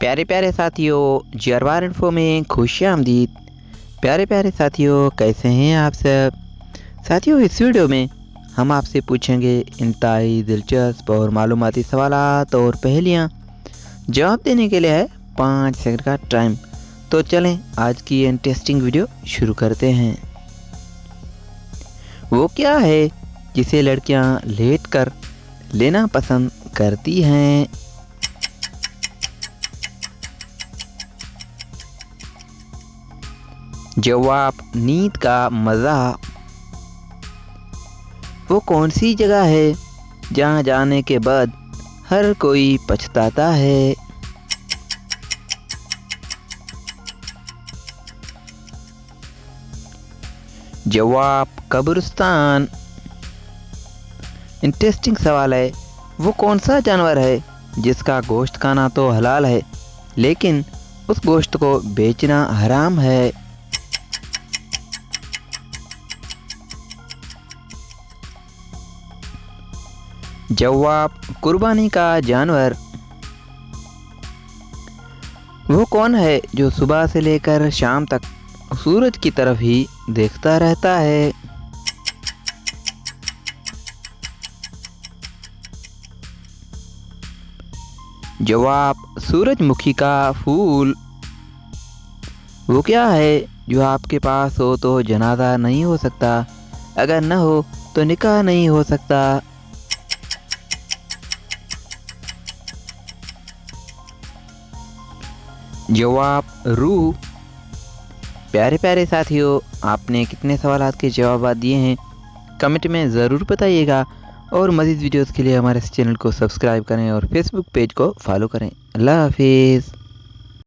प्यारे प्यारे साथियों, जरवार इन्फो में खुशामदीद। प्यारे प्यारे साथियों, कैसे हैं आप सब। साथियों, इस वीडियो में हम आपसे पूछेंगे इंतहाई दिलचस्प और मालूमाती सवालात और पहेलियाँ। जवाब देने के लिए है 5 सेकंड का टाइम। तो चलें आज की इंटरेस्टिंग वीडियो शुरू करते हैं। वो क्या है जिसे लड़कियां लेटकर लेना पसंद करती हैं। जवाब, नींद का मज़ा। वो कौन सी जगह है जहाँ जाने के बाद हर कोई पछताता है। जवाब, कब्रिस्तान। इंटरेस्टिंग सवाल है, वो कौन सा जानवर है जिसका गोश्त खाना तो हलाल है लेकिन उस गोश्त को बेचना हराम है। जवाब, कुर्बानी का जानवर। वो कौन है जो सुबह से लेकर शाम तक सूरज की तरफ ही देखता रहता है। जवाब, सूरजमुखी का फूल। वो क्या है जो आपके पास हो तो जनाजा नहीं हो सकता, अगर न हो तो निकाह नहीं हो सकता। जवाब, रूह। प्यारे प्यारे साथियों, आपने कितने सवाल के जवाब दिए हैं कमेंट में ज़रूर बताइएगा और मज़ीद वीडियोस के लिए हमारे इस चैनल को सब्सक्राइब करें और फेसबुक पेज को फॉलो करें। अल्लाह हाफिज़।